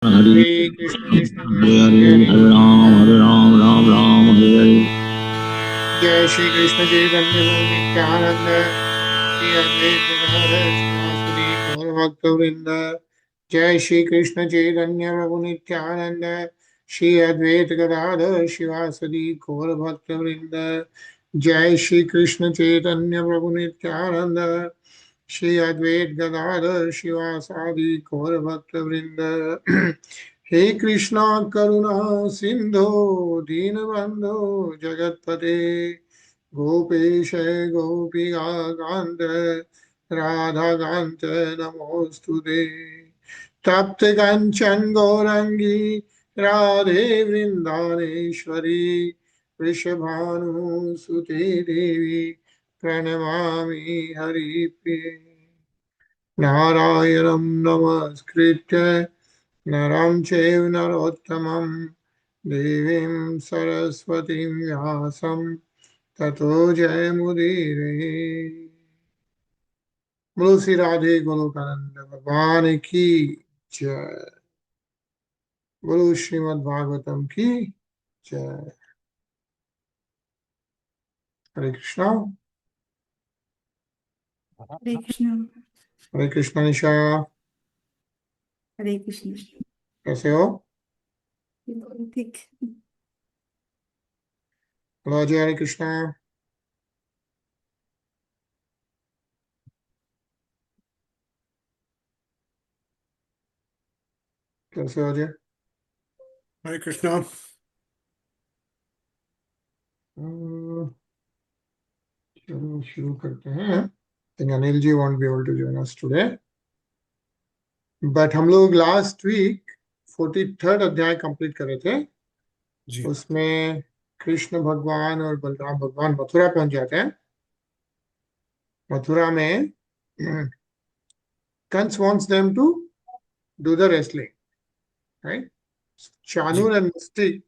Hare Hare Krishna Krishna Hare Krishna Hare Hare Hare Ram Hare Ram Ram Ram Hare Hare. Jai Shri Krishna Chaitanya Prabhu Nityananda Shri Advaita Gadadhar Sivasadi Gaur Bhakta Vrinda Jai Shri Krishna Chaitanya Prabhu Nityananda Shri Advaita Gadadhar Sivasadi Gaur Bhakta Vrinda Jai Shri Krishna Chaitanya Prabhu Nityananda Shri Advait Gadadhar Shivasadi Gaur Bhakta Vrinda He Krishna Karuna Sindhu Dinabandhu Jagatpate Gopesh Gopika Kanta Radha Kanta Namostude Tapte Kanchan Gaurangi Radhe Vrindaneshwari Vrishabhanu Sute Devi Pranamami Haripe Narayanam Namaskritya Naram Chev Narottamam Devim Saraswatim Vyasam Tato Jayamudire बोलो श्री राधे गोलोकानंद भगवान की जय बोलो श्रीमद् भागवतम की जय हरे कृष्णा हरे कृष्ण। हरे कृष्णा निशा हरे कृष्ण। कैसे हो ठीक। बोलो जय हरे कृष्णा कैसे हो जय हरे कृष्णा। चलो शुरू करते हैं think Anil ji won't be able to join us today but हम लोग लास्ट वीक 43rd अध्याय कंप्लीट कर रहे थे जी उसमें कृष्ण भगवान और बलराम भगवान मथुरा पहुंच जाते हैं मथुरा में Kans wants them to do the wrestling right Chanur and Mystic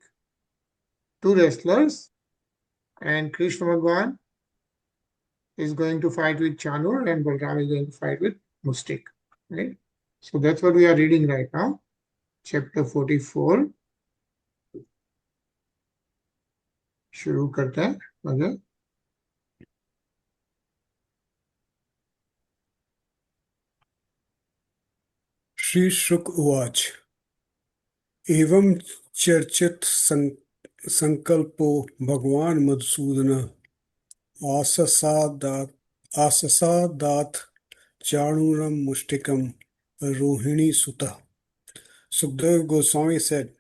two wrestlers and Krishna Bhagwan is going to fight with Chanur and Balram is going to fight with Mystic right so that's what we are reading right now chapter 44 शुरू करते हैं अगर श्री शुक उवाच एवं चर्चित संकल्पो भगवान मधुसूदन आससादात चाणूरम मुष्टिकम रोहिणी सुतः. Sukdev Goswami said,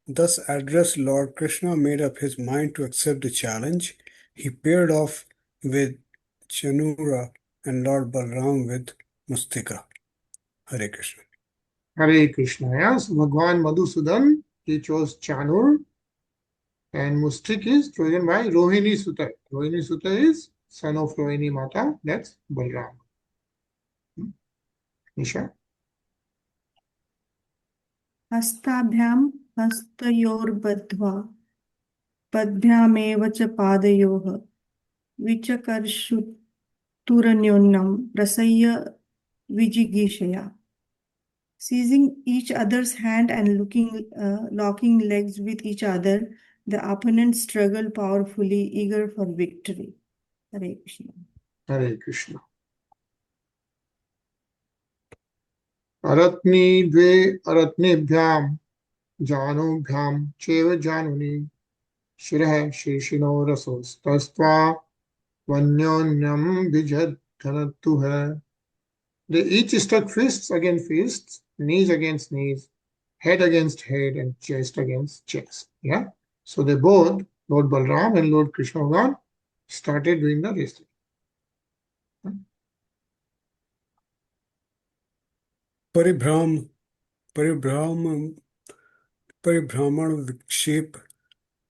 thus addressed Lord Krishna made up his mind to accept the challenge. He paired off with Chanura and Lord Balram with Mustika. Hare Krishna. Hare Krishna yes Bhagwan Madhusudan he chose Chanur and Mustik is chosen by Rohini Sutta Rohini Sutta is son of Rohini Mata that's Balram Nisha हस्ताभ्याम हस्तयोर्बद्ध्वा पद्भ्यामेव च पादयोः विचकर्षुतुरन्योन्यं प्रसह्य विजिगीषया. Seizing each other's hand and locking legs with each other, the opponents struggle powerfully, eager for victory. Hare Krishna. Hare Krishna अरत्नी द्वे अरत्नेभ्याम जानोभ्याम चैव जानुनि शिरः शीर्षिणो रसोस्तस्त्वा वन्योन्यं विजद्धनतुः They each struck fists against fists, knees against knees, head against head, and chest against chest. Yeah. So they both, Lord Balram and Lord Krishna Bhagavan, started doing the wrestling. परिभ्रामण विक्षेप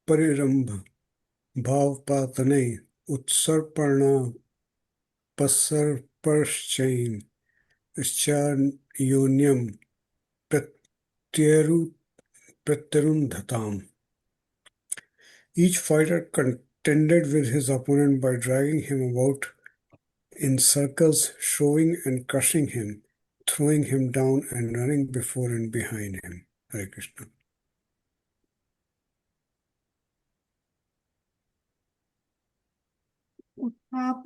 परिरंभ भावपातने उत्सर्पणा पसर्पर्शचैन योन्यम प्रत्यरुन्धताम. Each fighter contended with his opponent by dragging him about in circles, shoving and crushing him, throwing him down and running before and behind him. Hare Krishna. उत्थाप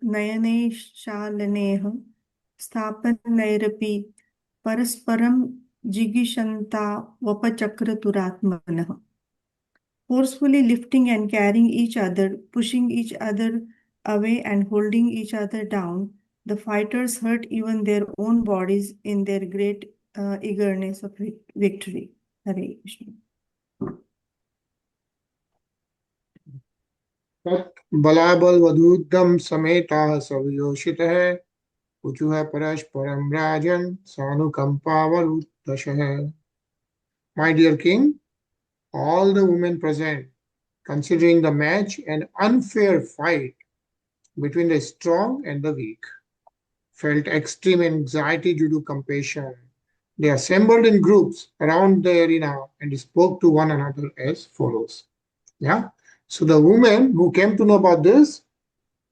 नयनैश्चालनेः स्थापनैरपि परस्परं जिगीषन्तावपचक्रतुरात्मनः. Forcefully lifting and carrying each other, pushing each other away and holding each other down, the fighters hurt even their own bodies in their great eagerness of victory. Hare Krishna. बलाबल वधूदम समेता सवियोषित है उचुह परस्परम राजन सानुकंपावरुद्धशः. My dear king, all the women present, considering the match an unfair fight between the strong and the weak, felt extreme anxiety due to compassion. They assembled in groups around the arena and spoke to one another as follows. Yeah. So the women who came to know about this,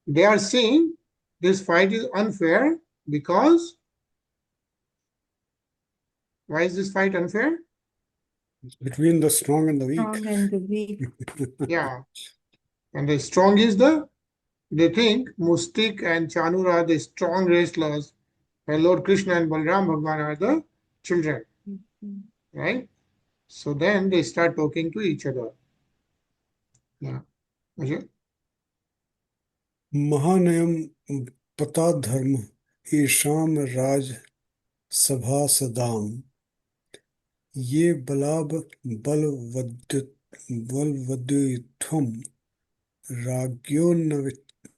they are saying this fight is unfair because why is this fight unfair? Between the strong and the weak. Strong and the weak. Yeah. And the strong is they think Mustik and Chanur are the strong wrestlers, and Lord Krishna and Balram Bhagwan are the children. Right? So then they start talking to each other. Yeah. Ajay? Mahanayam pata dharma isham raj sabha sadam ye balab balvadyutham ragyo na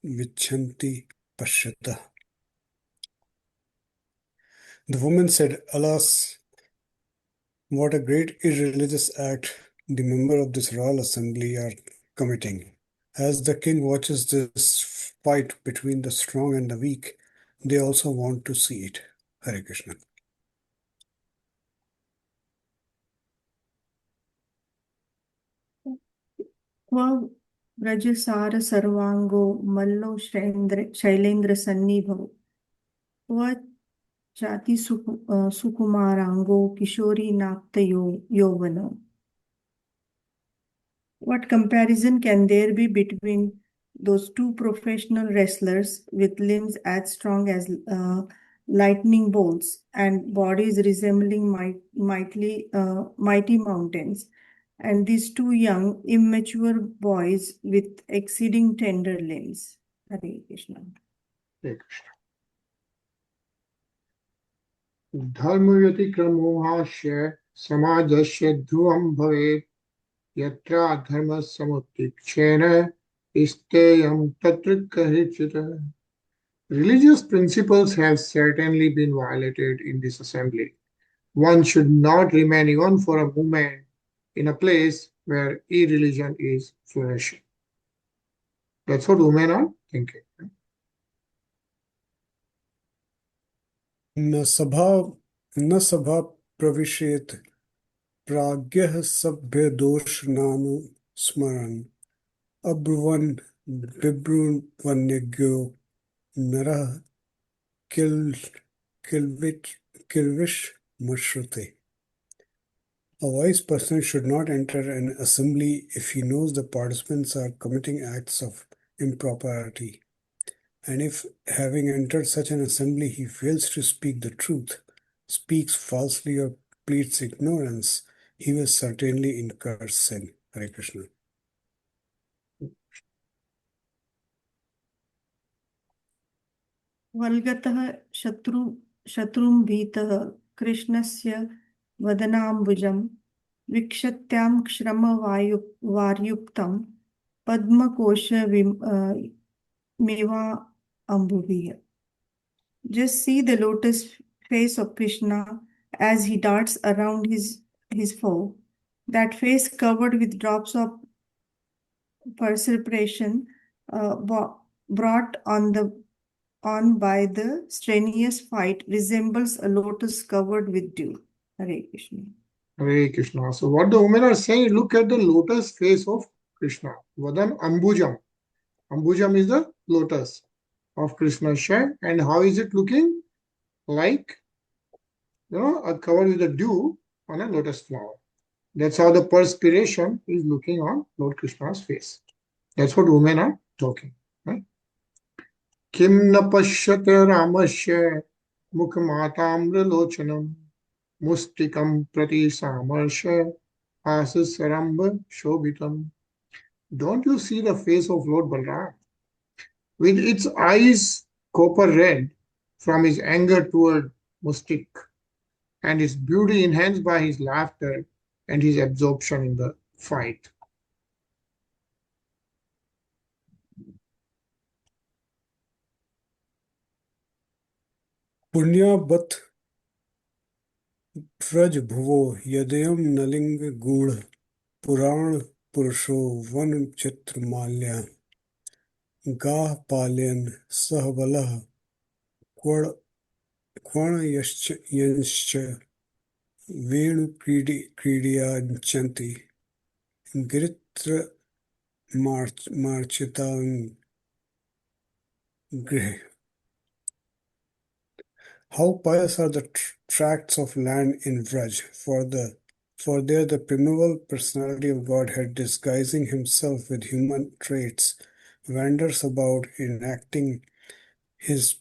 vichanti pashyata. The woman said, Alas, what a great irreligious act the members of this royal assembly are committing. As the king watches this fight between the strong and the weak, they also want to see it. Hare Krishna. Quo Vrajasara Sarvango Mallo Shailendra Sannibhavo Quo Jati Sukumarango Kishori Napta Yovano. What comparison can there be between those two professional wrestlers with limbs as strong as lightning bolts and bodies resembling mighty mountains, and these two young, immature boys with exceeding tender limbs? Hare Krishna. Hare Krishna. धर्मव्यतिक्रमोहास्य समाजस्य ध्रुवं भवेत् यत्र धर्मसमुत्थितेन स्तेयं तत्र कहिचित्. Religious principles have certainly been violated in this assembly. One should not remain even for a moment in a place where irreligion is flourishing. That's what women are thinking. न सभा प्रविशेत प्राज्ञः सभ्य दोष नानुस्मरन् अब्रुवन् विब्रुवन्यज्ञो नरः किल्विषमश्नुते. A wise person should not enter an assembly if he knows the participants are committing acts of impropriety. And if, having entered such an assembly, he fails to speak the truth, speaks falsely, or pleads ignorance, he will certainly incur sin. Hare Krishna. वल्गतः शत्रुं भीतः कृष्णस्य वदनाम्बुजं विक्षत्यां श्रमवार्युक्तं पद्मकोशमेवा अम्बुभिः. Just see the lotus face of Krishna as he darts around his foe. That face covered with drops of perspiration brought on by the strenuous fight resembles a lotus covered with dew. Hare Krishna. Hare Krishna. So what the women are saying, look at the lotus face of Krishna. Vadan Ambujam. Ambujam is the lotus of Krishna's shell. And how is it looking? Like covered with the dew on a lotus flower. That's how the perspiration is looking on Lord Krishna's face. That's what women are talking. Right? Kim na pashyate ramasya mukhamātāmralochanam mustikam prati samarsya asasaramba shobhitam. Don't you see the face of Lord Balram? With its eyes copper red from his anger toward Mustik, and its beauty enhanced by his laughter and his absorption in the fight. पुण्यावत Vraj भुवो यदयं नलिंग गूढ़ पुराण पुरुषो one चित्र माल्या गाह पालयन सहबलः क्वणयश्च वेणु क्रीडयाञ्चन्ति गिरित्र मार्चितां गृहे. How pious are the tracts of land in Vraj, for there the primeval personality of Godhead, disguising himself with human traits, wanders about enacting his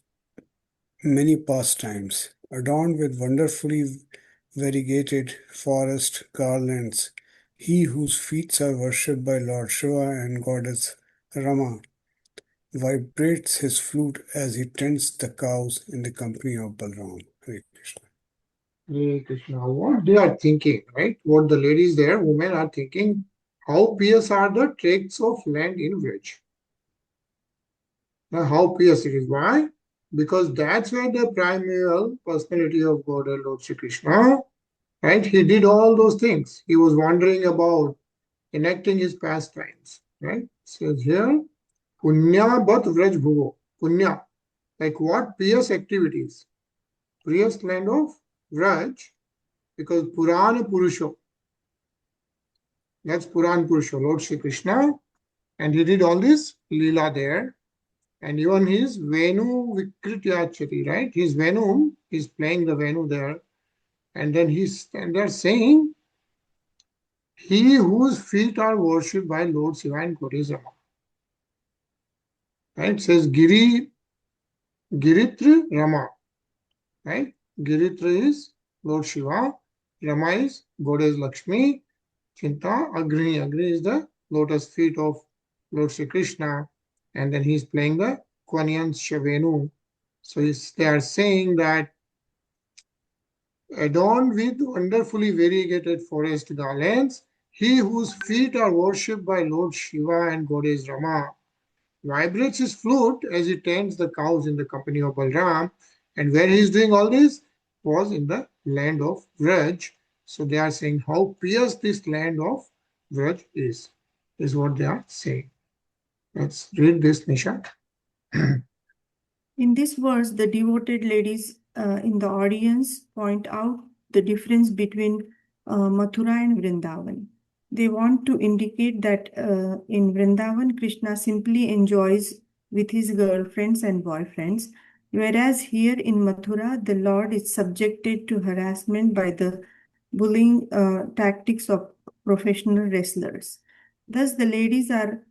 many pastimes, adorned with wonderfully variegated forest garlands. He whose feet are worshipped by Lord Shiva and Goddess Rama vibrates his flute as he tends the cows in the company of Balram. Hare Krishna. Hare Krishna. What they are thinking, right? What the ladies there, women are thinking, how pious are the tracts of land in which? Now, how pious it is. Why? Because that's where the primeval personality of God, Lord Shri Krishna, right? He did all those things. He was wandering about, enacting his pastimes, right? It says here, Punya Bat Vraj Bhuvo. Punya, like what pious activities? Pious land of Vraj, because Purana Purusho, that's Puran Purusho, Lord Shri Krishna, and he did all this Leela there. And even his Venu Vikrityachati, right? His Venu, he's playing the Venu there. And then they're saying, he whose feet are worshipped by Lord Shiva and Goddess Rama. Right? It says Giritra Rama. Right? Giritra is Lord Shiva. Rama is Goddess Lakshmi. Chinta Agni. Agni is the lotus feet of Lord Shri Krishna. And then he's playing the Kwanyan Shavenu. So they are saying that adorned with wonderfully variegated forest garlands, he whose feet are worshipped by Lord Shiva and Goddess Rama vibrates his flute as he tends the cows in the company of Balram. And where he is doing all this was in the land of Vraj. So they are saying how pious this land of Vraj is what they are saying. Let's read this, Nisha. In this verse, the devoted ladies in the audience point out the difference between Mathura and Vrindavan. They want to indicate that in Vrindavan, Krishna simply enjoys with his girlfriends and boyfriends, whereas here in Mathura, the Lord is subjected to harassment by the bullying tactics of professional wrestlers. Thus, the ladies are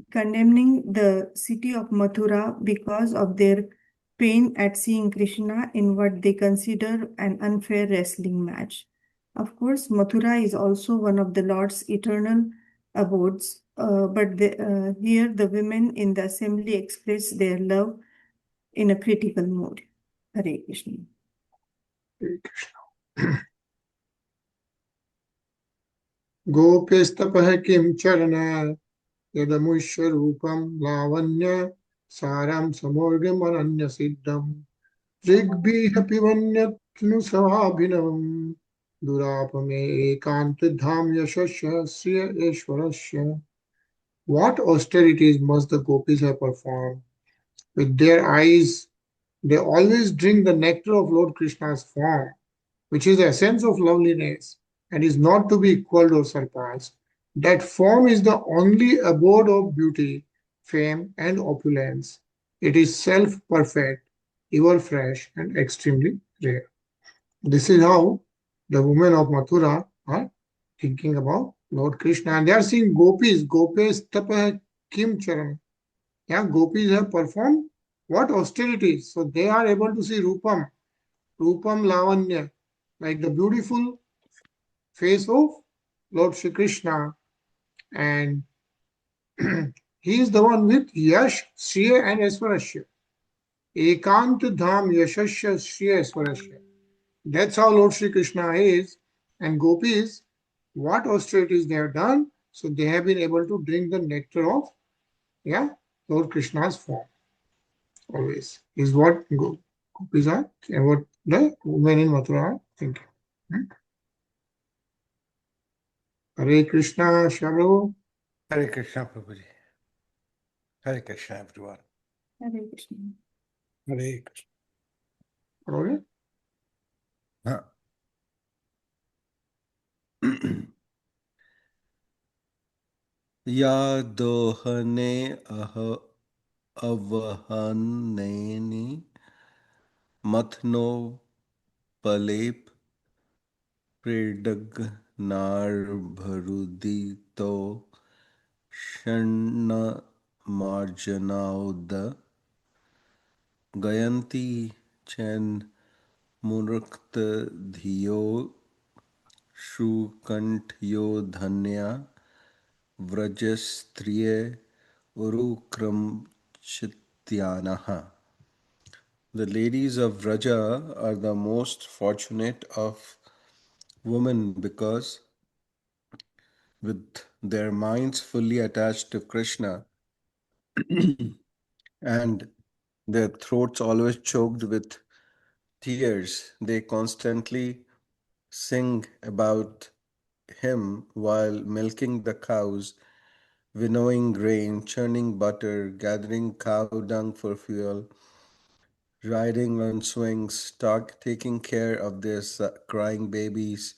condemning the city of Mathura because of their pain at seeing Krishna in what they consider an unfair wrestling match. Of course, Mathura is also one of the Lord's eternal abodes, but here the women in the assembly express their love in a critical mood. Hare Krishna. Hare Krishna. Gopistapah kim charana yadamushya rupam lavanya saram samorgam ananya siddham Rigbiha pivanyatnu sahabhinam durapame ekant dham yashasya sriya eshwarasya. What austerities must the gopis have performed? With their eyes, they always drink the nectar of Lord Krishna's form, which is the essence of loveliness and is not to be equaled or surpassed. That form is the only abode of beauty, fame, and opulence. It is self-perfect, ever fresh, and extremely rare. This is how the women of Mathura are thinking about Lord Krishna, and they are seeing gopis. Gopis tapah kim charam. Yeah, gopis have performed what austerities. So they are able to see Rupam, Rupam Lavanya, like the beautiful face of Lord Shri Krishna, and he is the one with Yash, Shriya, and Eswarashya. Ekant Dham Yashasya Shriya Eswarashya. That's how Lord Shri Krishna is, and gopis, what austerities they have done, so they have been able to drink the nectar of, yeah, Lord Krishna's form. Always is what gopis are and what the women in Mathura are thinking. Hmm? Hare Krishna, Shabro. Hare Krishna, Prabhuji. Hare Krishna, everyone. Hare Krishna. Hare Krishna. Okay. Huh. या दोहने अवहनेनि मथनो पलेप प्रेडग्नार्भरुदितो षण्ण मार्जनाउद गयन्ति चैन मुरुक्त धियो शुकंठयो धन्या व्रजस्त्रिय Urukram चित्यानः. The ladies of Vraja are the most fortunate of women because with their minds fully attached to Krishna and their throats always choked with tears, they constantly sing about him while milking the cows, winnowing grain, churning butter, gathering cow dung for fuel, riding on swings, taking care of their crying babies,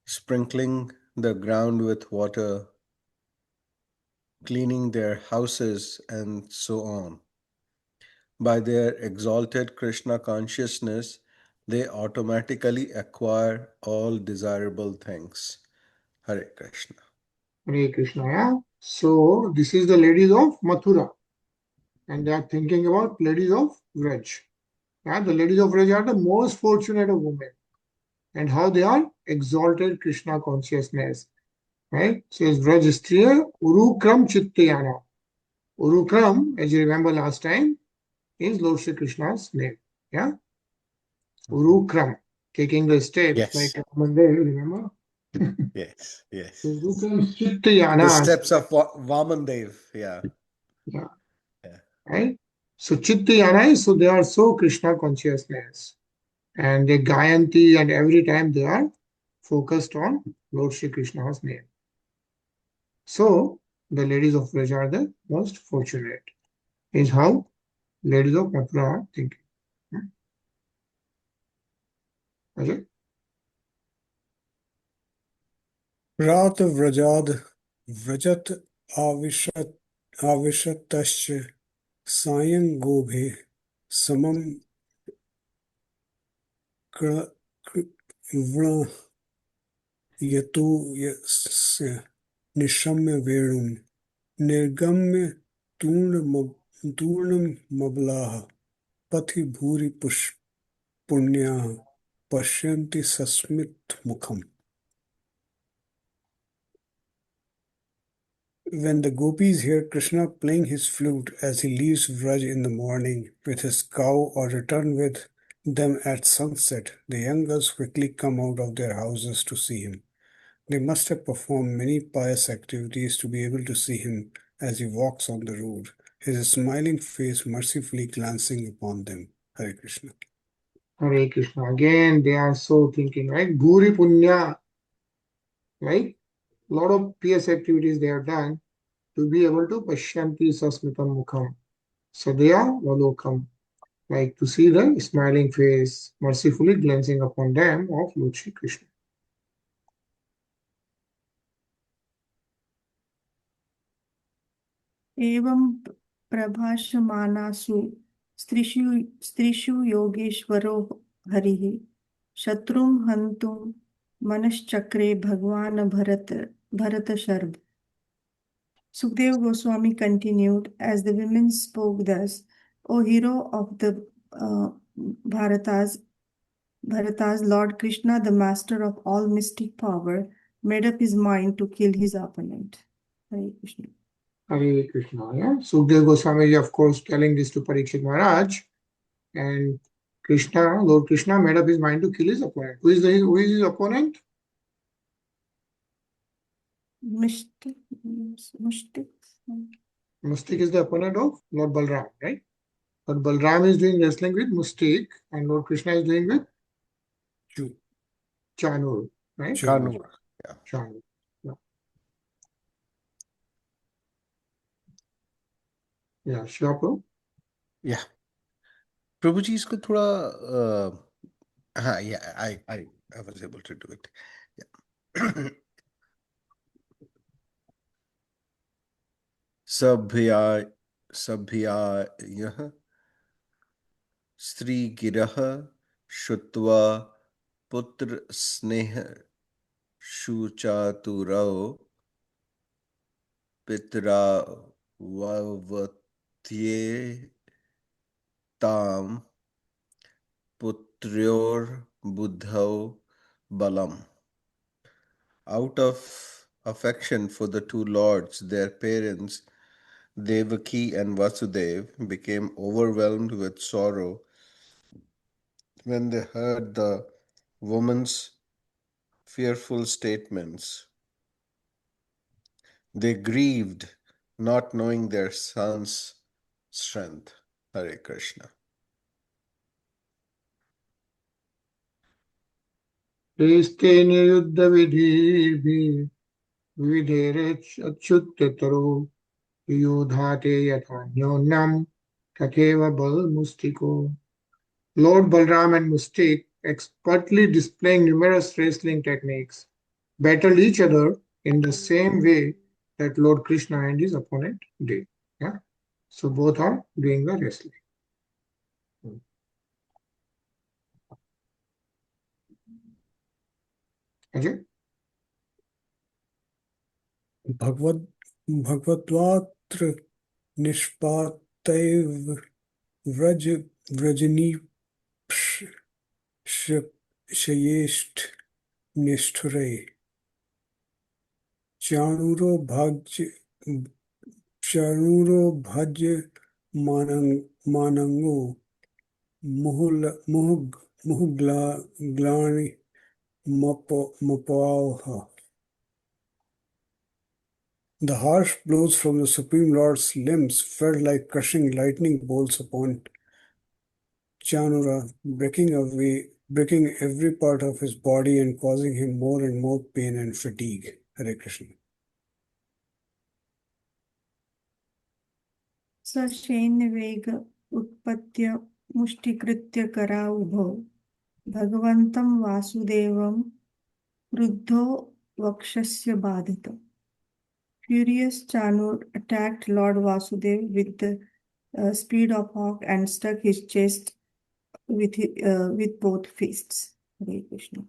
sprinkling the ground with water, cleaning their houses, and so on. By their exalted Krishna consciousness, they automatically acquire all desirable things. Hare Krishna. Hare Krishna. Yeah. So this is the ladies of Mathura, and they are thinking about ladies of Vraj. Yeah, the ladies of Vraj are the most fortunate of women, and how they are exalted Krishna consciousness. Right? Says Vraj Striya Urukram Chittayana. Urukram, as you remember last time, is Lord Shri Krishna's name. Yeah. Urukram, taking the steps Yes. like Ramandev, remember? Yes, yes. Urukram The Chittayana. steps of Vamandev. Yeah. Yeah. Yeah. Right? So Chittayana, so they are so Krishna consciousness. And they Gayanti, and every time they are focused on Lord Shri Krishna's name. So the ladies of Vraj are the most fortunate, is how ladies of Mathura are thinking. Okay? Prat vrajad vrajat avishatasya sayang gobhe samam vra yato yasya nishamya vedum nirgamya turnam mablaha pati bhuri punya pashyanti sasmit mukham. When the gopis hear Krishna playing his flute as he leaves Vraj in the morning with his cow or return with them at sunset, the young girls quickly come out of their houses to see him. They must have performed many pious activities to be able to see him as he walks on the road, his smiling face mercifully glancing upon them. Hare Krishna. Hare Krishna. Again, they are so thinking, right? Bhuri Punya, right? A lot of pious activities they have done to be able to Pashyanti Sasmitam Mukham. So they are Valokam, like to see the smiling face mercifully glancing upon them of Lord Shri Krishna. एवं प्रभाषमानासु स्त्रीषु योगेश्वरो हरिः Shatrum Hantum Manashchakre Bhagwan Bharat Sharb. Sukdev Goswami continued, as the women spoke thus, O hero of the Bharata's Lord Krishna, the master of all mystic power, made up his mind to kill his opponent. Hare Krishna. Hare Krishna. Yeah. Sukdev Goswami, of course, telling this to Parikshit Maharaj, and Krishna, Lord Krishna, made up his mind to kill his opponent. Who is his opponent? Mystic. Mustik is the opponent of Lord Balram, right? But Balram is doing wrestling with Mustik, and Lord Krishna is doing with Chanur, right? Chanur. Yeah. Chanur. Yeah. Yeah, Shiva Prabhu. Yeah. Prabhuji, इसको थोड़ा हाँ, yeah, I was able to do it. Yeah. सभ्यायः स्त्रीगिरः श्रुत्वा पुत्रस्नेह शुचातुरौ पितरा ववत्येतां पुत्र्योर्बुद्धौ balam. Out of affection for the two lords, their parents, Devaki and Vasudev, became overwhelmed with sorrow when they heard the woman's fearful statements. They grieved, not knowing their son's strength. Hare Krishna. Priste niruddha vidhi vividhere achyuttaro yodhate yathanyonam tatheva bal mustiko. Lord Balram and Mustik, expertly displaying numerous wrestling techniques, battled each other in the same way that Lord Krishna and his opponent did. Yeah? So both are doing the wrestling. Ajay? भगवद्वात्र निष्पातैव व्रजनीशयेष्ठ निष्ठुरे चाणूरो भज मानंगो मुहुग्लानि मपावहा. The harsh blows from the Supreme Lord's limbs felt like crushing lightning bolts upon Chanura, breaking every part of his body and causing him more and more pain and fatigue. Hare Krishna. सशैन्यवेग उत्पत्य मुष्टिकृत्य कराउभौ भगवन्तं वासुदेवं क्रुद्धो वक्षस्य बाधित. Furious Chanur attacked Lord Vasudev with the speed of hawk and struck his chest with both fists. Hare Krishna.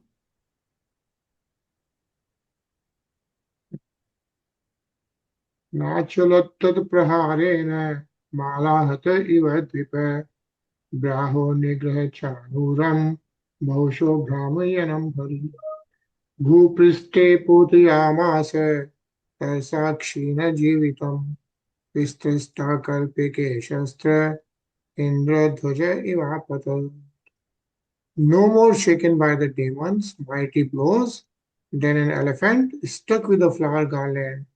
नाचलोत्तद प्रहारेण मालाहत इव द्विप bravo निग्रह चाणूरम बहुशो भ्रामयणम हरि भूपृष्ठे पूतयामास तत्साक्षिण जीवितम् विस्तृष्टा कल्पिके शस्त्र इंद्रध्वज इवापत. No more shaken by the demons' mighty blows than an elephant stuck with a flower garland,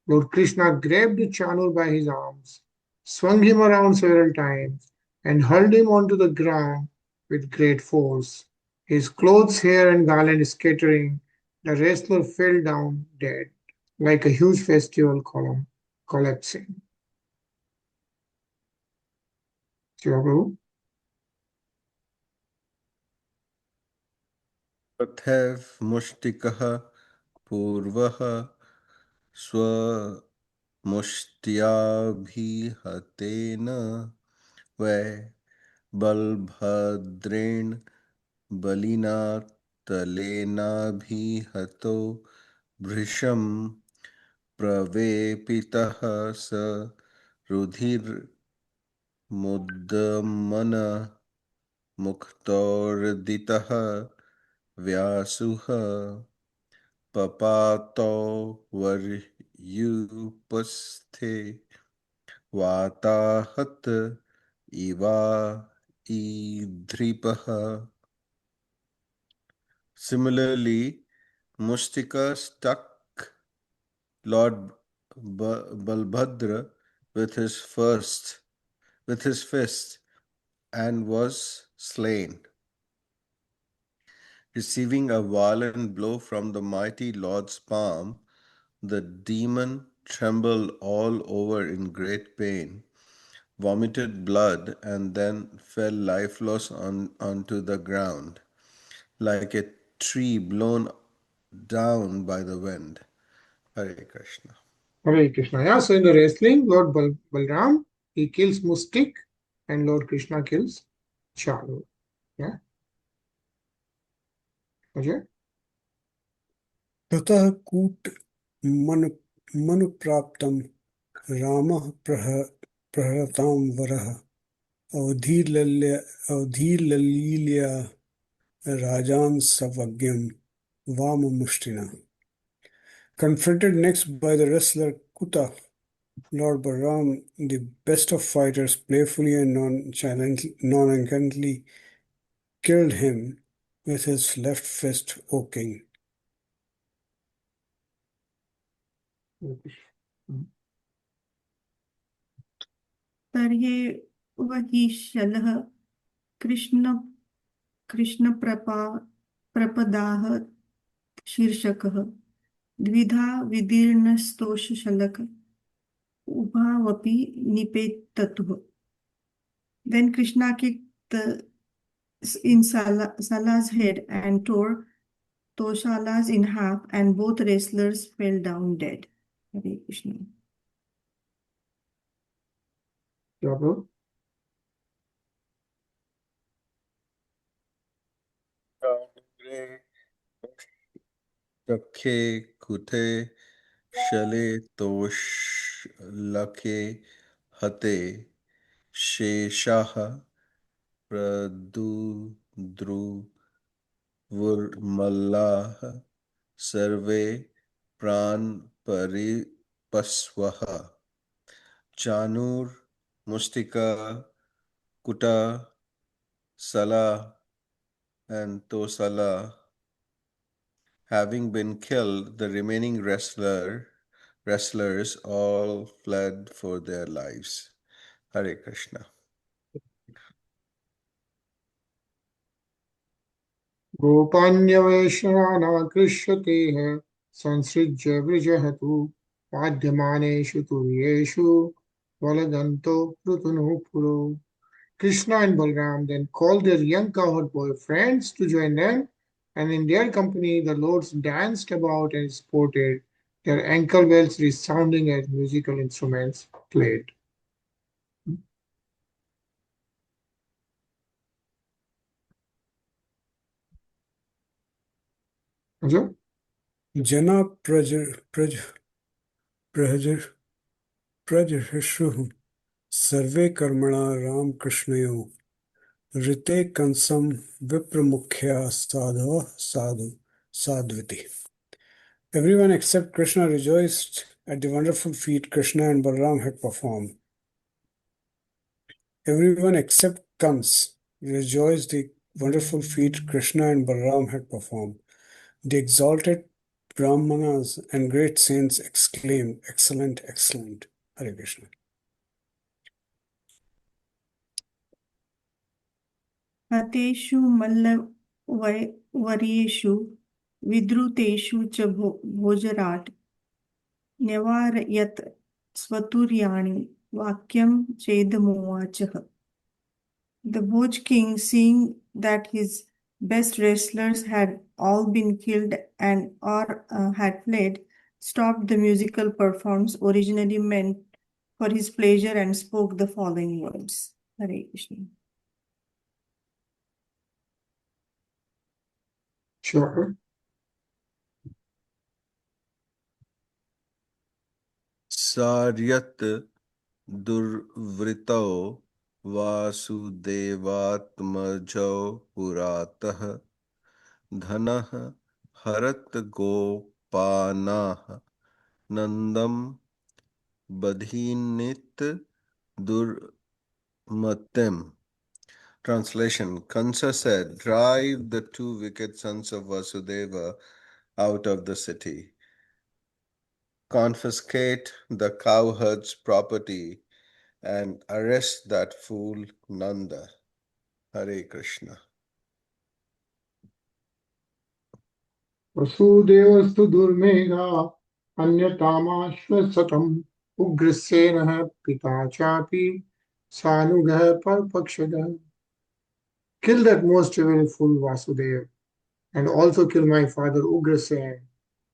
Lord Krishna grabbed Chanur by his arms, swung him around several times, and hurled him onto the ground with great force. His clothes, hair, and garland scattering, the wrestler fell down dead, like a huge festival column collapsing. Shiva Prabhu? तथैव मुष्टिकः पूर्वः स्वमुष्ट्याभिहतेन वै बलभद्रेण बलिना तलेनाभिहतो भृशं प्रवेपितः स रुधिर्मुद्दमन मुक्तोर्दितः व्यासुः पपातो वर्युपस्थे वाताहत Eva ईदृपः. Similarly, Mustika struck Lord Balbhadra with his fist and was slain. Receiving a violent blow from the mighty Lord's palm, the demon trembled all over in great pain, vomited blood, and then fell lifeless onto the ground, like a tree blown down by the wind. Hare Krishna. Hare Krishna. Yeah, so in the wrestling, Lord Balram, he kills Mustik and Lord Krishna kills Charu. Yeah. Ajay? ततः कूट मनुप्राप्तं रामः प्रहरतां वरः अवधीललीलया राजान् सवज्ञं वाममुष्टिना. Confronted next by the wrestler Kuta, Lord Balaram, the best of fighters, playfully and nonchalantly killed him with his left fist, O king. तर्हि शलः प्रपदाः शीर्षकः द्विधा विदीर्णस्तोषशलक उभावपि निपेततुः. Then Krishna kicked in Sala's head and tore Toshala's in half, and both wrestlers fell down dead. Hare Krishna. Yeah, bro. रखे कुथे शले तोष लखे हते शेषाः प्रदुद्रुवुर्मल्लाः सर्वे प्राणपरिपस्वः. Chanur, Mustika, Kuta, Sala, and Tosala having been killed, the remaining wrestlers all fled for their lives. Hare Krishna. गोपान्यवेशनाकृष्यतेः संसृज्य वृजहतु पाद्यमानेषु तुर्येषु वलदन्तो पृतुनुपुरो. Krishna and Balram then called their young cowherd boy friends to join them, and in their company the lords danced about and sported, their ankle bells resounding as musical instruments played. Ajay? Jana प्रजहृषुः सर्वे कर्मणा रामकृष्णयोः ऋते कंसं विप्रमुख्या साध्वति. Everyone except Krishna rejoiced at the wonderful feat Krishna and Balaram had performed. Everyone except Kams rejoiced the wonderful feat Krishna and Balaram had performed. The exalted Brahmanas and great saints exclaimed, "Excellent, excellent." Hare Krishna. हतेषु मल्लवर्येषु विद्रुतेषु च भोजराट् न्यवारयत् स्वतुर्याणि वाक्यं चेदमुवाचः. The Bhoj king, seeing that his best wrestlers had all been killed and or had fled, stopped the musical performance originally meant for his pleasure and spoke the following words. Hare Krishna. Sure. सार्यत् दुर्वृतौ वासुदेवात्मजौ पुरातः धनः हरत गोपानाः नन्दं बधीनित दुर्मतिम्. Translation: Kansa said, "Drive the two wicked sons of Vasudeva out of the city. Confiscate the cowherd's property and arrest that fool Nanda." Hare Krishna. वसुदेवस्तु दुर्मेधा अन्यतामाश्वसतम् उग्रसेनः पिता चापि सानुगः परपक्षगः. Kill that most evil fool Vasudeva, and also kill my father Ugrasen,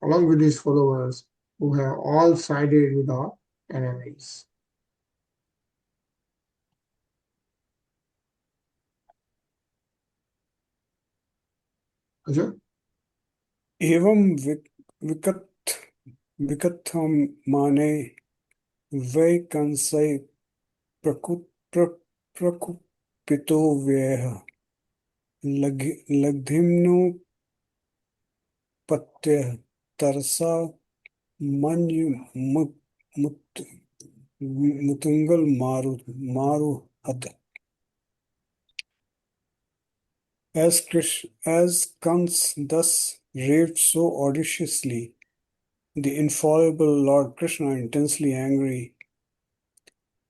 along with his followers, who have all sided with our enemies. Ajay? एवं विकथम माने वै कंसै प्रकुपितो व्ययः लग्धिम्नोपत्यः तरसा मुतुंगल मारुहत. As Kans thus raved so audaciously, the infallible Lord Krishna, intensely angry,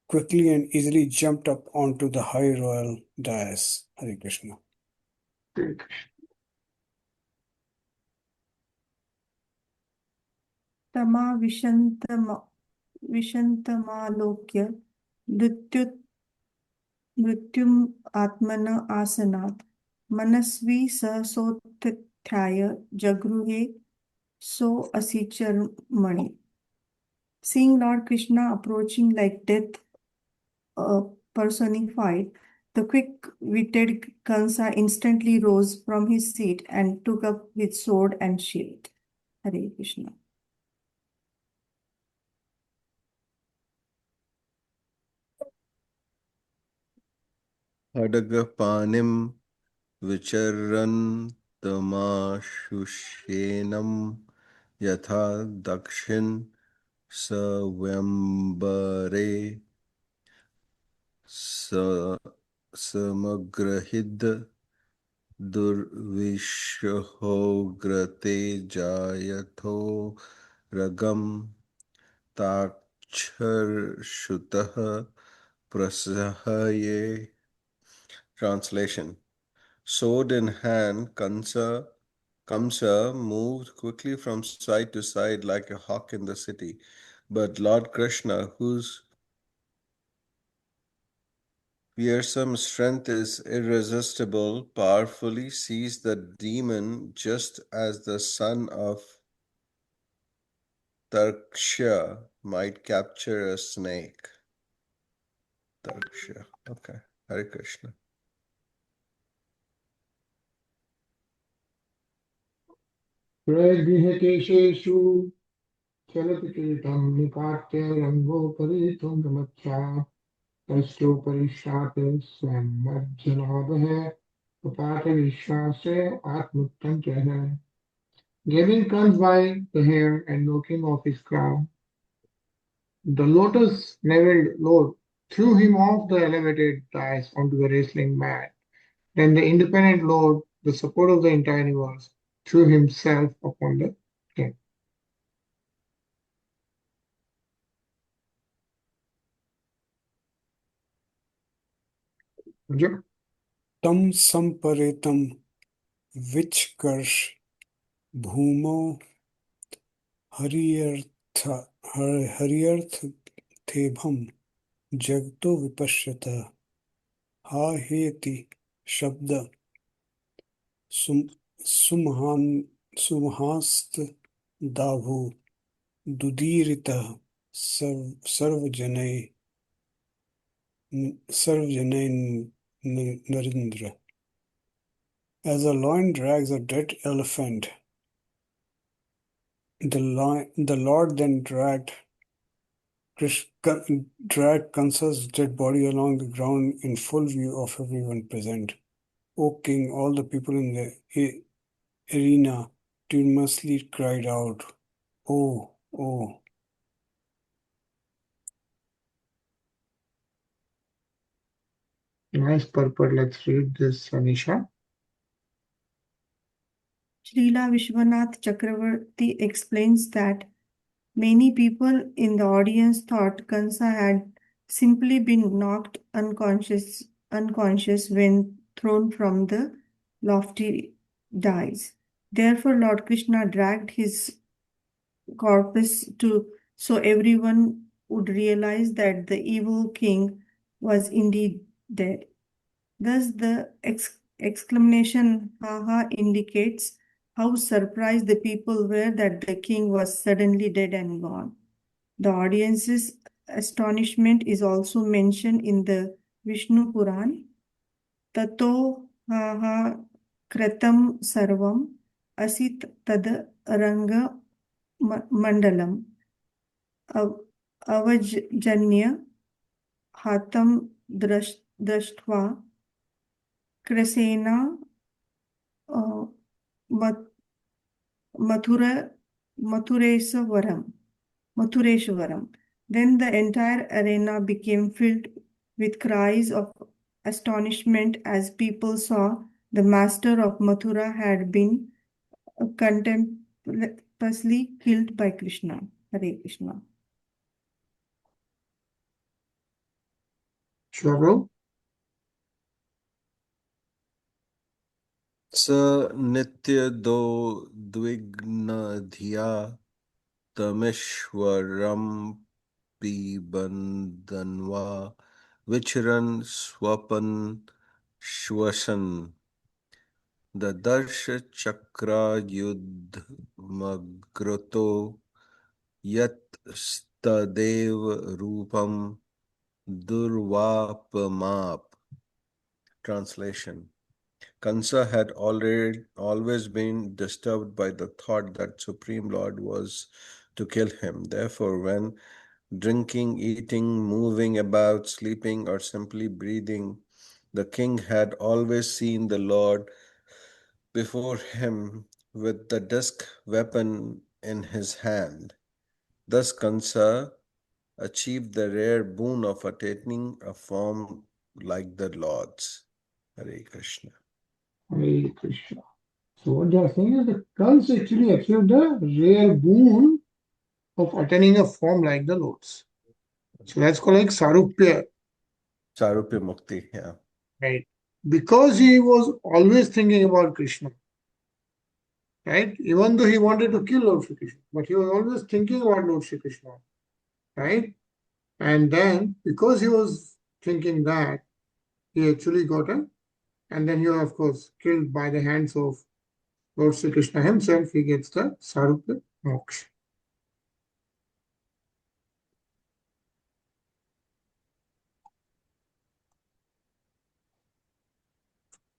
quickly and easily jumped up onto the high royal dais. Hare Krishna. तमा विशन्तमालोक्य मृत्युम् आत्मन आसनात् मनस्वी सहसोत्थाय जगृहे सोऽसिचर्मणि. Seeing Lord Krishna approaching like death personified, the quick-witted Kamsa instantly rose from his seat and took up his sword and shield. Hare Krishna. Hadagapanim vicharantamashushyenam yatha dakshin savambare samagrahid durvishohrate jayatho ragam takshar prasahaye. Translation: Sword in hand, Kamsa moved quickly from side to side like a hawk in the city. But Lord Krishna, whose fearsome strength is irresistible, powerfully seized the demon just as the son of Tarksha might capture a snake. Tarksha. Okay. Hare Krishna. प्रगृहकेशेषु चलत्किरीटं निपात्य रङ्गोपरि तुङ्गमच्छा तस्योपरिश्रात् स्वयमर्जुनाभः पपातविश्वास्य आत्मोत्तङ्कः. Giving Kans by the hair and knocking off his crown, the lotus-naveled lord threw him off the elevated dais onto the wrestling mat. Then the independent lord, the support of the entire universe, threw himself upon the king. Arjun? Tam samparetam vichkarsh bhumo हरियर्थेभम जगतो विपश्यता हा हेति शब्द सुमहास्त दाभु दुदीरितः सर्वजनै. Narendra. As a lion drags a dead elephant, the Lord then dragged Kamsa's dead body along the ground in full view of everyone present. O king, all the people in the arena tunelessly cried out, "Oh, oh." Nice purport. Let's read this, Anisha. Srila Vishwanath Chakravarti explains that many people in the audience thought Kansa had simply been knocked unconscious when thrown from the lofty dais. Therefore, Lord Krishna dragged his corpus so everyone would realize that the evil king was indeed dead. Thus, the exclamation "Ha ha" indicates how surprised the people were that the king was suddenly dead and gone. The audience's astonishment is also mentioned in the Vishnu Puran. Tato ha ha kratam sarvam asit tad ranga mandalam avajanya hatam drashtva Krasena Mathura Mathureshwaram. Then the entire arena became filled with cries of astonishment as people saw the master of Mathura had been contemptuously killed by Krishna. Hare Krishna. Sure, bro. स नित्यदो द्विघ्नधिया तमीश्वरं पिबन्धन्वा विचरन् स्वपन् श्वसन् ददर्श चक्रायुधमग्रतो यत्स्तदेव रूपं durvapamap. Translation. Kansa had always been disturbed by the thought that Supreme Lord was to kill him. Therefore, when drinking, eating, moving about, sleeping, or simply breathing, the king had always seen the Lord before him with the disc weapon in his hand. Thus, Kansa achieved the rare boon of attaining a form like the Lord's. Hare Krishna. Hare Krishna. So what they are saying is the Kans actually achieved the rare boon of attaining a form like the Lord's. So that's called like Sarupya, Charupya Mukti, yeah. right? Because he was always thinking about Krishna, right? Even though he wanted to kill Lord Shri Krishna, but he was always thinking about Lord Shri Krishna, right? And then because he was thinking that, he actually got a, and then he was of course killed by the hands of Lord Shri Krishna himself. He gets the Sarupya Moksha.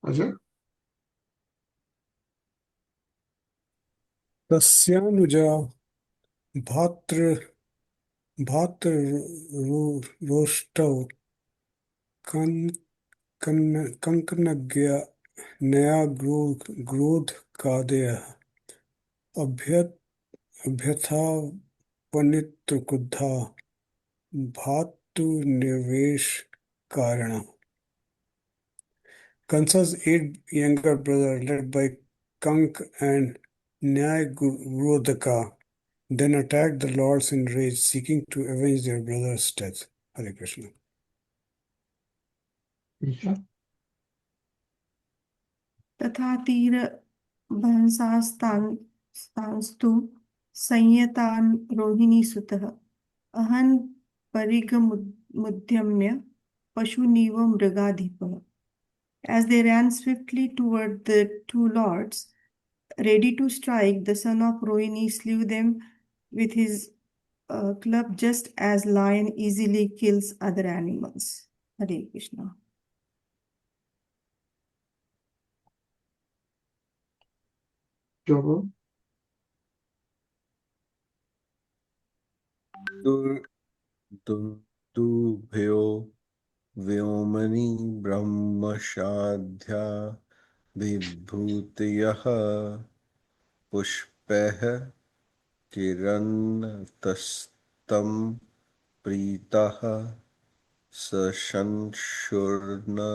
Ajay? तस्यानुजा भातृरोष्टौ कंकणज्ञ नया ग्रोधकादयः अभ्यथापनित्रकुद्धा भातृनिवेशकारिणः. Kansa's 8 younger brothers, led by Kank and Nyagrodhaka, then attacked the lords in rage, seeking to avenge their brother's death. Hare Krishna. Krishna? तथा तीर भंसास्तांस्तु संयतान् रोहिणी सुतः अहन् परिगमुद्यम्य पशुनीव मृगाधिपः. As they ran swiftly toward the two lords, ready to strike, the son of Rohini slew them with his club, just as lion easily kills other animals. Hare Krishna. Prabhu. Dur Dundubhyo Vyomani Brahmashadhya Vibhutiyah Pushpeh Kirantastam Pritah Sashanshurna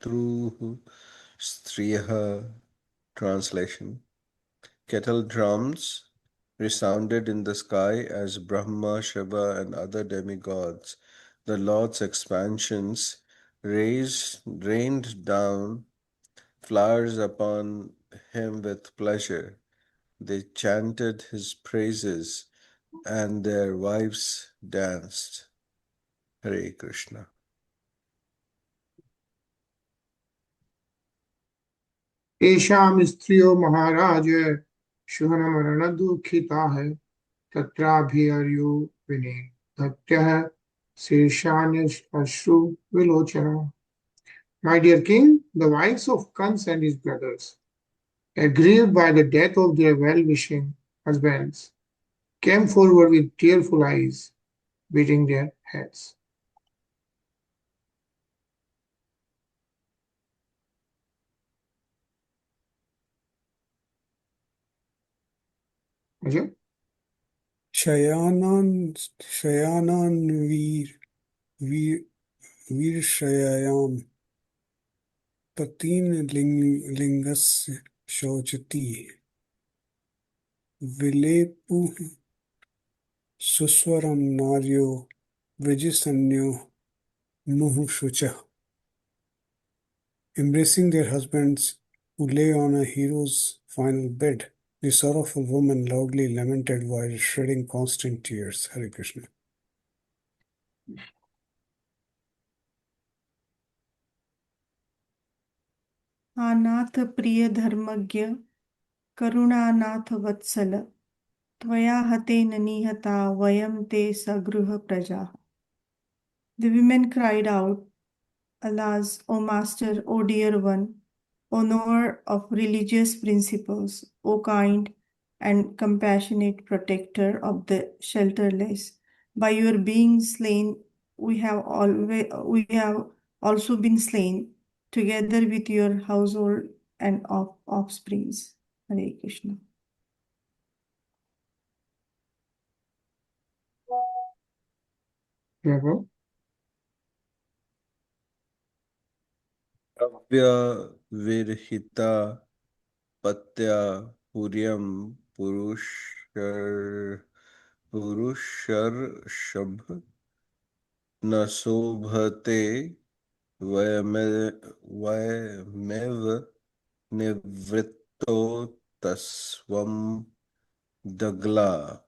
Netruh Striyah. Translation. Kettle drums resounded in the sky as Brahma, Shiva, and other demigods, the Lord's expansions, rained down flowers upon him with pleasure. They chanted his praises, and their wives danced. Hare Krishna. एषां स्त्रियो महाराज शुहनमरण दुःखिता है तत्राभिर्यो विनिधत्तः शीर्षान्यश्रु विलोचना. My dear king, the wives of Kans and his brothers, aggrieved by the death of their well-wishing husbands, came forward with tearful eyes, beating their heads. Ajay? शयानान् वीरशय्यायां पतीन् लिङ्गस्य शोचति विलेपुः सुस्वरं नार्यो विजिसन्यो मुहुःशुचः. Embracing their husbands who lay on a hero's final bed, the sorrowful woman loudly lamented while shedding constant tears. Hare Krishna. अनाथ प्रिय धर्मज्ञ करुणानाथ वत्सल त्वया हतेन निहता वयं ते सगृह प्रजा. The women cried out, Alas, O Master, O dear one, O knower of religious principles, O kind and compassionate protector of the shelterless, by your being slain, we have also been slain, together with your household and offsprings. Hare Krishna. Prabhu. Kavya Virhita Patya Puryam Purushar Shabh न शोभते वयमेव निवृत्तो तस्वं dagla.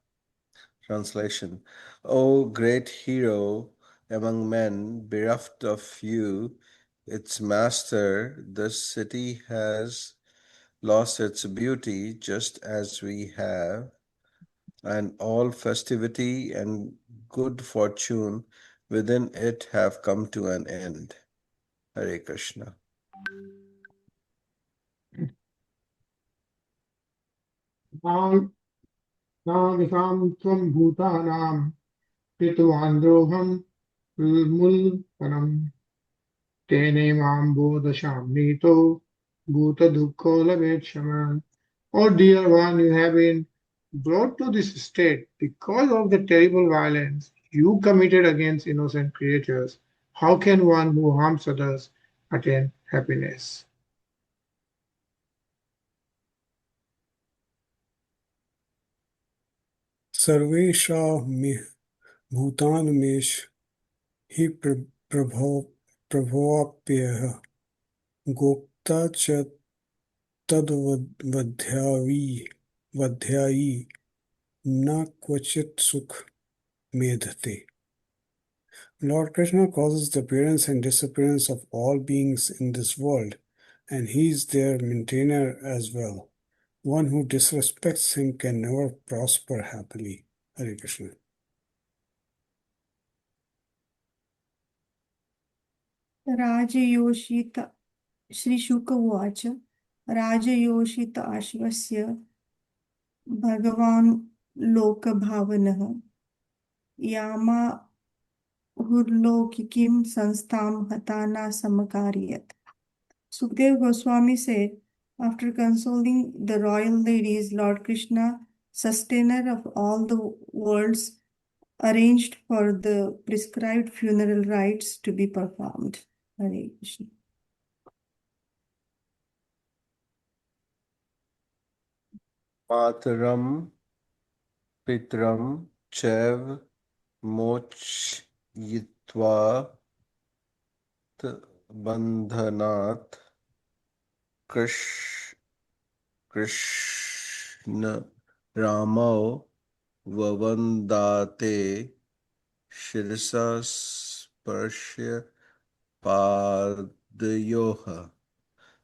Translation. O great hero among men, bereft of you, its master, this city has lost its beauty just as we have, and all festivity and good fortune within it have come to an end. Hare Krishna. नामिकां त्वं भूतानां कृतवान्द्रोहं मूलपनं तेने मां बोधशाम्नीतो भूतदुःखो लवेक्षम. Oh dear one, you have been brought to this state because of the terrible violence you committed against innocent creatures. How can one who harms others attain happiness? सर्वेषां भूतानमेष हि प्रभवाप्ययः गोप्ता च तद्वध्यायी न क्वचित् सुख मेधते. Lord Krishna causes the appearance and disappearance of all beings in this world, and he is their maintainer as well. One who disrespects him can never prosper happily. Hare Krishna. राजयोषित श्रीशुक उवाच राजयोषित आश्वस्य भगवान् लोकभावनः यामाहुर्लौकिकीं संस्थां हताना समाकारयत्. Sukdev Goswami said, after consoling the royal ladies, Lord Krishna, sustainer of all the worlds, arranged for the prescribed funeral rites to be performed. Hare Krishna. Mataram Pitram Chev Mochyitva Bandhanat Krishna Ramo Vavandate Shirsa Sparshya Padayoha.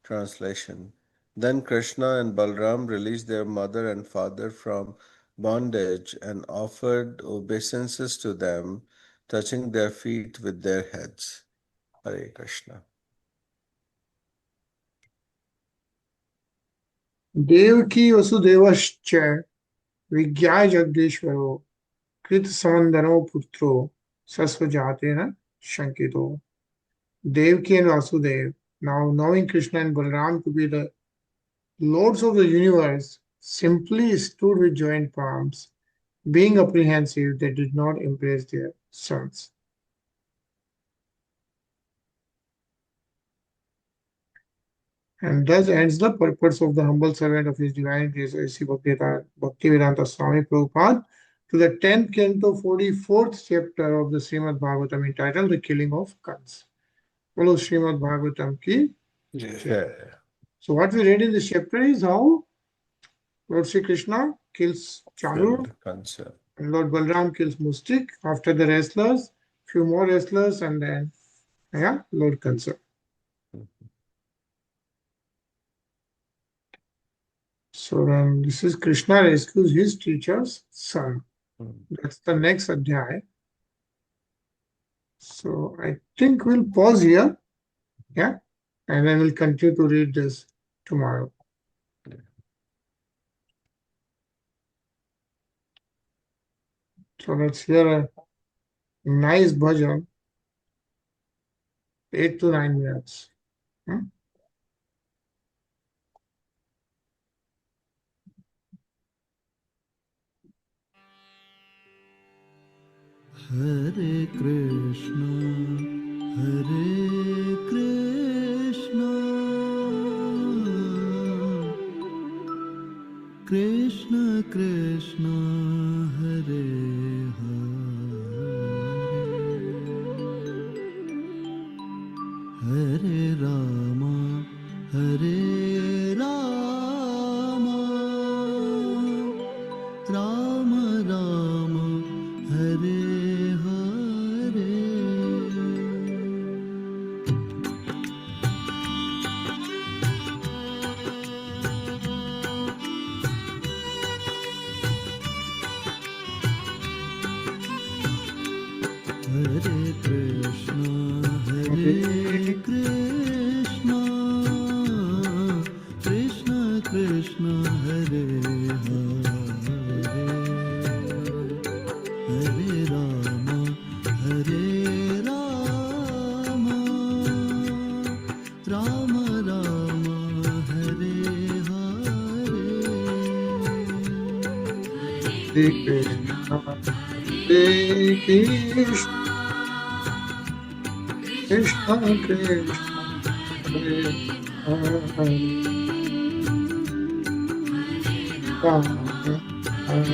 Translation. Then Krishna and Balram released their mother and father from bondage and offered obeisances to them, touching their feet with their heads. Hare Krishna. Devaki Vasudevascha Vigyaya Jagdishvaro Krit Samandano Putro Sasvajatena Shankito. Devaki and Vasudev, now knowing Krishna and Balram to be the lords of the universe, simply stood with joined palms. Being apprehensive, they did not embrace their sons. And thus ends the purpose of the humble servant of His Divine Grace, A.C. Bhaktivedanta Swami Prabhupada, to the 10th canto, 44th chapter of the Srimad Bhagavatam, entitled The Killing of Kaṁsa. Follow Srimad Bhagavatam ki. Yeah. So what we read in this chapter is how Lord Sri Krishna kills Chanur, Kaṁsa. and Lord Balram kills Mustik. After the wrestlers, few more wrestlers, and then Lord Kaṁsa. So then this is Krishna rescues his teacher's son. That's the next adhyaya. So I think we'll pause here, and then we'll continue to read this tomorrow. So let's hear a nice bhajan, 8 to 9 minutes. Hare Krishna, Krishna Krishna, Hare Hare, Hare Rama, Hare Rama, Rama Rama, Hare Hare. Hare Krishna, Krishna Krishna, Hare Hare, Hare Rama, Hare Rama, Rama Rama, Hare Hare. Hare Krishna, Krishna Krishna, Hare Hare, Rama Hare Rama, Hare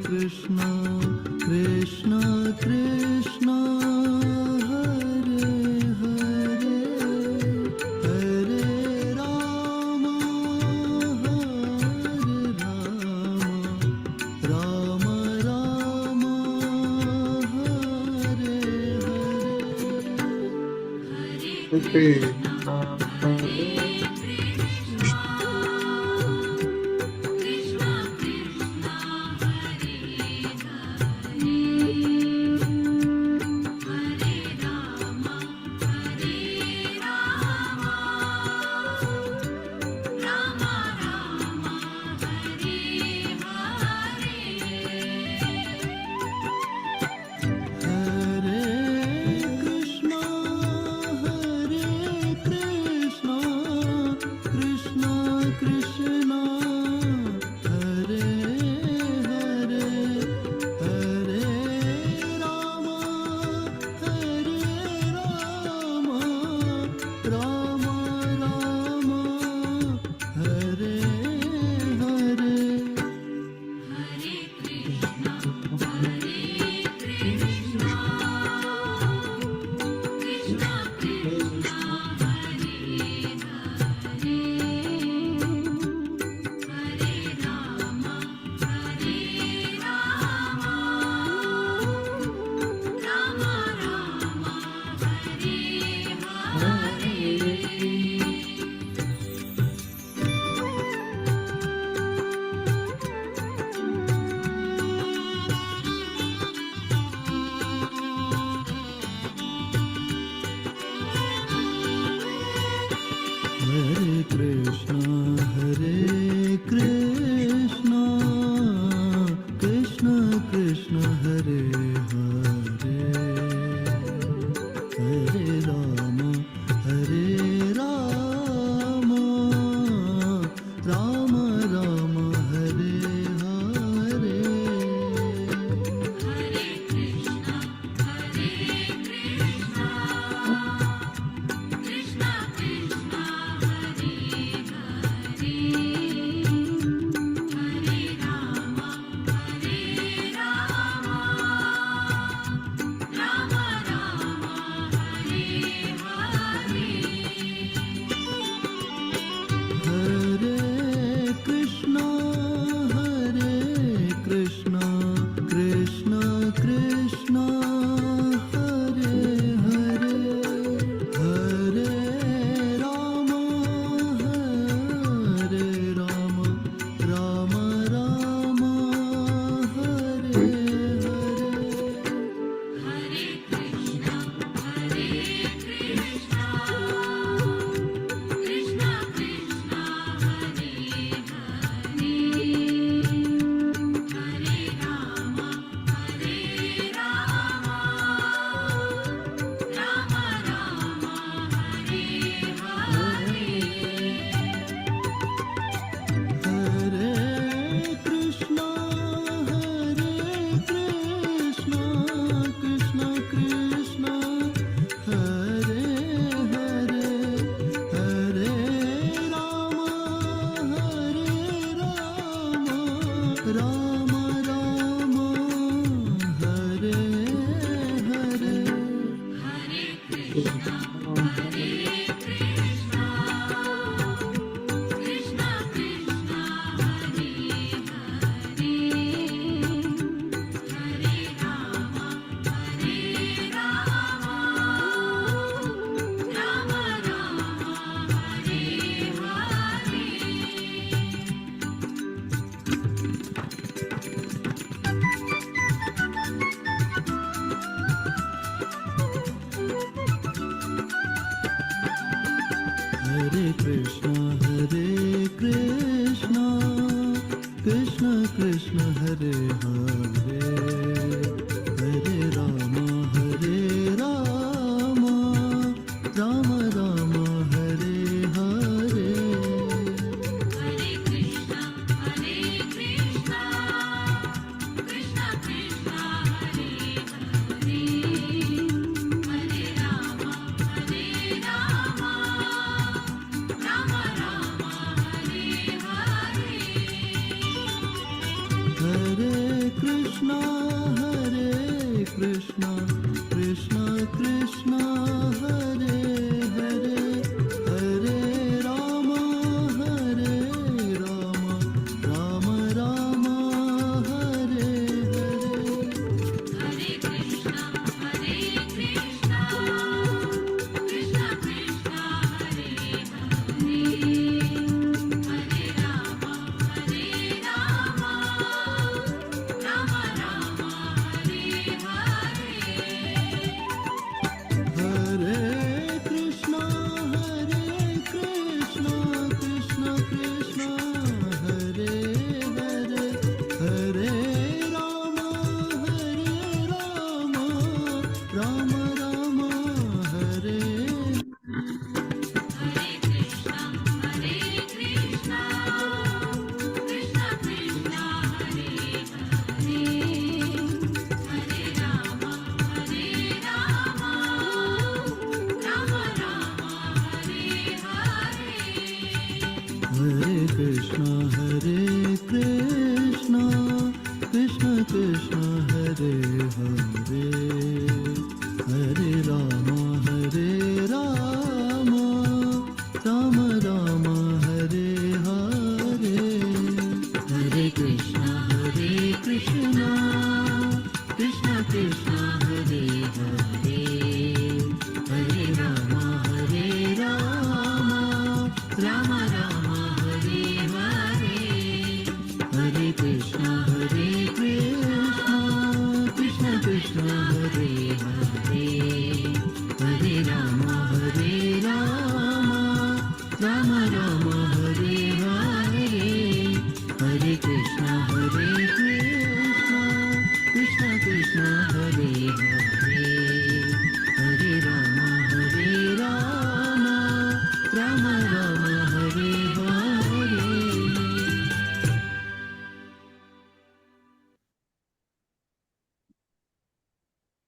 Krishna, Krishna Krishna, Hare Hare, Hare Rama, Rama Rama, Hare Hare. Krishna Hare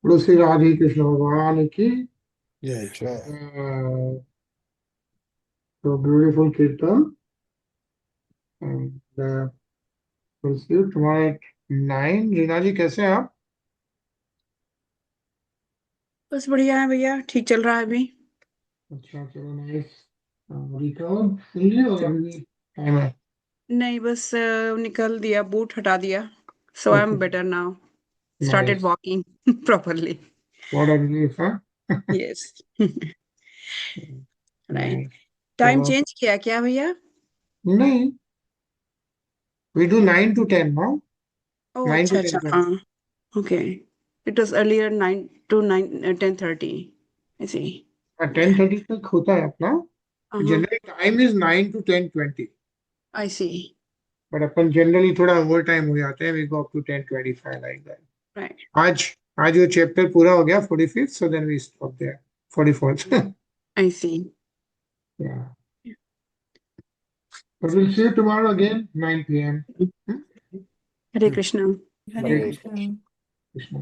बोलो श्री राधे कृष्ण भगवान की जय so beautiful kirtan and we'll see you tomorrow at 9. Reena जी कैसे हैं आप? बस बढ़िया है भैया, ठीक चल रहा है अभी। अच्छा चलो नाइस। रिकवर सुन लिया और अभी भी टाइम है? नहीं, बस निकल दिया, बूट हटा दिया, so I am Okay, better now, started nice. Walking properly. What a relief, huh? Yes. Right. Nice. Time चलो चेंज किया क्या भैया? नहीं, we do 9 to 10 now. Oh 9 to अच्छा अच्छा, 10:30. हाँ okay. It was earlier 9 to 9 10:30 ऐसे ही। 10:30 तक होता है अपना। हाँ, generally time is 9 to 10:20. I see. But अपन जनरली थोड़ा ओवर टाइम हो जाते हैं, we go up to 10:25 like that. Right, आज आज वो चैप्टर पूरा हो गया 45th, so then we stop there 44th. I C. Yeah, but we'll see you tomorrow again 9 p.m. Hmm? Hare Krishna. Hare Hare Krishna. Krishna.